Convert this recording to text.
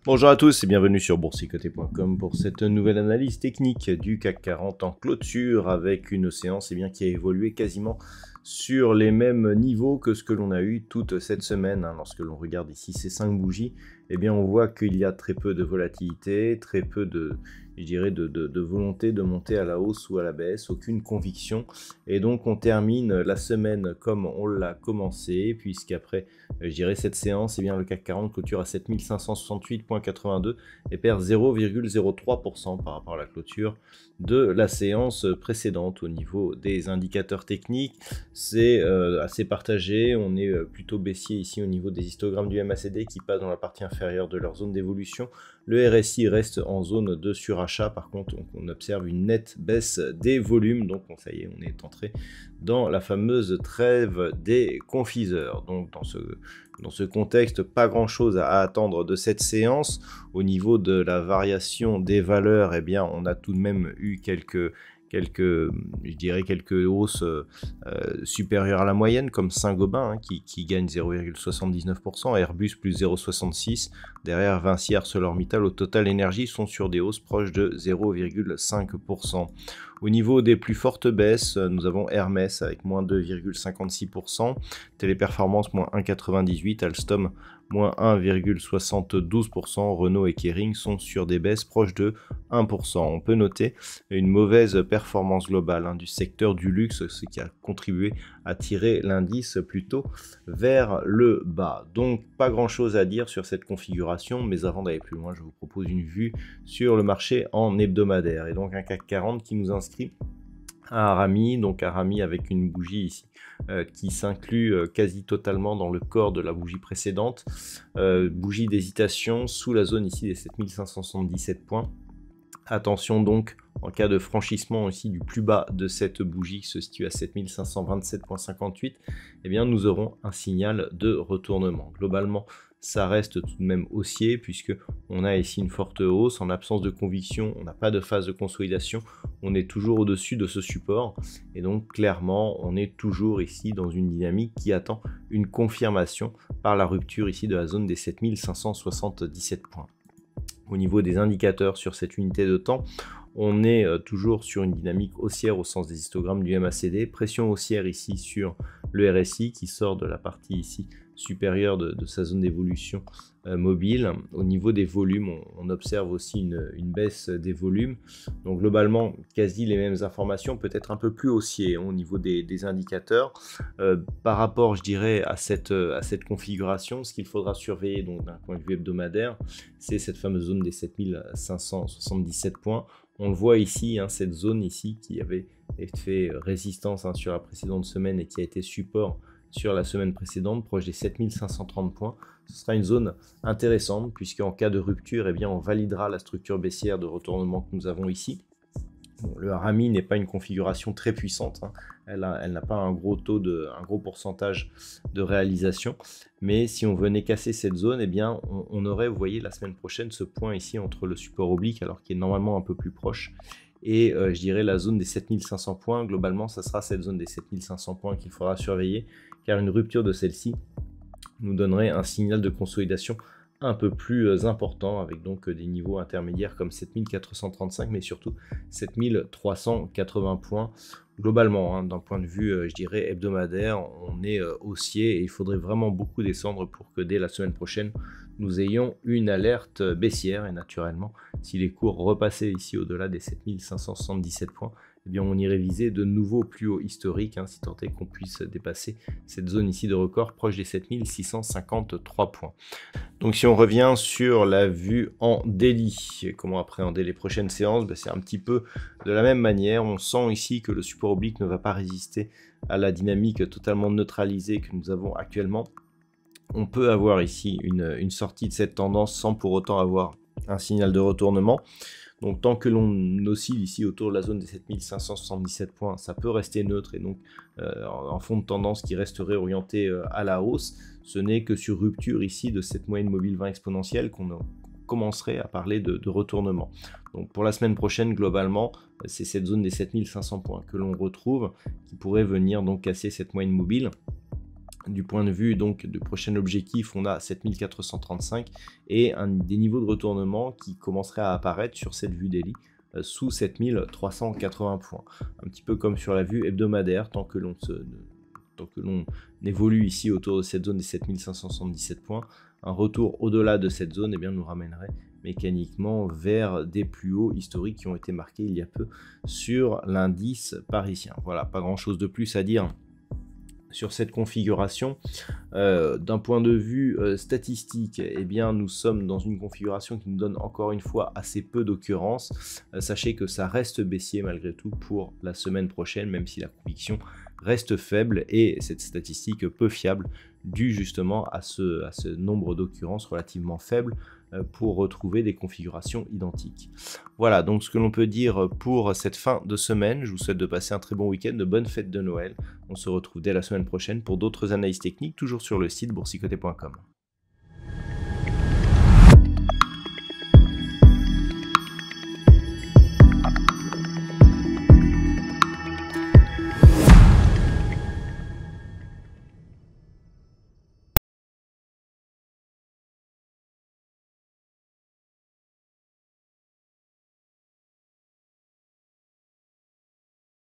Bonjour à tous et bienvenue sur boursicoté.com pour cette nouvelle analyse technique du CAC 40 en clôture avec une séance qui a évolué quasiment sur les mêmes niveaux que ce que l'on a eu toute cette semaine. Lorsque l'on regarde ici ces 5 bougies, on voit qu'il y a très peu de volatilité, très peu de volonté de monter à la hausse ou à la baisse, aucune conviction. Et donc on termine la semaine comme on l'a commencé, puisqu'après cette séance, le CAC 40 clôture à 7568,82 et perd 0,03% par rapport à la clôture de la séance précédente. Au niveau des indicateurs techniques, c'est assez partagé. On est plutôt baissier ici au niveau des histogrammes du MACD qui passent dans la partie inférieure de leur zone d'évolution. Le RSI reste en zone de surachat. Par contre, on observe une nette baisse des volumes. Donc ça y est, on est entré dans la fameuse trêve des confiseurs. Donc dans ce contexte, pas grand chose à attendre de cette séance. Au niveau de la variation des valeurs, on a tout de même eu quelques hausses supérieures à la moyenne, comme Saint-Gobain qui gagne 0,79%, Airbus plus 0,66%, derrière Vinci, ArcelorMittal, au Total Energy sont sur des hausses proches de 0,5%. Au niveau des plus fortes baisses, nous avons Hermès avec moins 2,56%, Téléperformance moins 1,98%, Alstom moins 1,72%, Renault et Kering sont sur des baisses proches de 1%. On peut noter une mauvaise performance globale du secteur du luxe, ce qui a contribué à tirer l'indice plutôt vers le bas. Donc pas grand chose à dire sur cette configuration, mais avant d'aller plus loin, je vous propose une vue sur le marché en hebdomadaire. Et donc un CAC 40 qui nous inscrit à Arami, donc Arami avec une bougie ici qui s'inclut quasi totalement dans le corps de la bougie précédente, bougie d'hésitation sous la zone ici des 7577 points. Attention donc, en cas de franchissement aussi du plus bas de cette bougie qui se situe à 7527,58, nous aurons un signal de retournement. Globalement, ça reste tout de même haussier puisque on a ici une forte hausse. En absence de conviction, on n'a pas de phase de consolidation, on est toujours au-dessus de ce support et donc clairement on est toujours ici dans une dynamique qui attend une confirmation par la rupture ici de la zone des 7577 points. Au niveau des indicateurs sur cette unité de temps, on est toujours sur une dynamique haussière au sens des histogrammes du MACD, pression haussière ici sur le RSI qui sort de la partie ici supérieure de sa zone d'évolution mobile. Au niveau des volumes, on observe aussi une baisse des volumes. Donc globalement, quasi les mêmes informations, peut-être un peu plus haussier au niveau des indicateurs. Par rapport, à cette configuration, ce qu'il faudra surveiller donc d'un point de vue hebdomadaire, c'est cette fameuse zone des 7577 points. On le voit ici, cette zone ici qui avait fait résistance sur la précédente semaine et qui a été support sur la semaine précédente, proche des 7530 points. Ce sera une zone intéressante puisqu'en cas de rupture, on validera la structure baissière de retournement que nous avons ici. Bon, le Arami n'est pas une configuration très puissante, elle n'a pas un gros pourcentage de réalisation, mais si on venait casser cette zone, on aurait, vous voyez, la semaine prochaine ce point ici entre le support oblique, alors qu'il est normalement un peu plus proche, et la zone des 7500 points. Globalement, ça sera cette zone des 7500 points qu'il faudra surveiller, car une rupture de celle-ci nous donnerait un signal de consolidation un peu plus important, avec donc des niveaux intermédiaires comme 7435, mais surtout 7380 points. Globalement, d'un point de vue, hebdomadaire, on est haussier et il faudrait vraiment beaucoup descendre pour que dès la semaine prochaine, nous ayons une alerte baissière. Et naturellement, si les cours repassaient ici au-delà des 7577 points, on irait viser de nouveaux plus hauts historiques, si tant est qu'on puisse dépasser cette zone ici de record proche des 7653 points. Donc si on revient sur la vue en daily, comment appréhender les prochaines séances, c'est un petit peu de la même manière. On sent ici que le support oblique ne va pas résister à la dynamique totalement neutralisée que nous avons actuellement. On peut avoir ici une sortie de cette tendance sans pour autant avoir un signal de retournement. Donc tant que l'on oscille ici autour de la zone des 7577 points, ça peut rester neutre et donc en fond de tendance qui resterait orienté à la hausse. Ce n'est que sur rupture ici de cette moyenne mobile 20 exponentielle qu'on commencerait à parler de retournement. Donc pour la semaine prochaine, globalement, c'est cette zone des 7500 points que l'on retrouve qui pourrait venir donc casser cette moyenne mobile. Du point de vue donc de prochain objectif, on a 7435 et des niveaux de retournement qui commenceraient à apparaître sur cette vue daily sous 7380 points. Un petit peu comme sur la vue hebdomadaire, tant que l'on évolue ici autour de cette zone des 7577 points, un retour au-delà de cette zone nous ramènerait mécaniquement vers des plus hauts historiques qui ont été marqués il y a peu sur l'indice parisien. Voilà, pas grand-chose de plus à dire sur cette configuration. D'un point de vue statistique, nous sommes dans une configuration qui nous donne encore une fois assez peu d'occurrences. Sachez que ça reste baissier malgré tout pour la semaine prochaine, même si la conviction reste faible et cette statistique peu fiable due justement à ce nombre d'occurrences relativement faible pour retrouver des configurations identiques. Voilà donc ce que l'on peut dire pour cette fin de semaine. Je vous souhaite de passer un très bon week-end, de bonnes fêtes de Noël. On se retrouve dès la semaine prochaine pour d'autres analyses techniques, toujours sur le site boursicoté.com.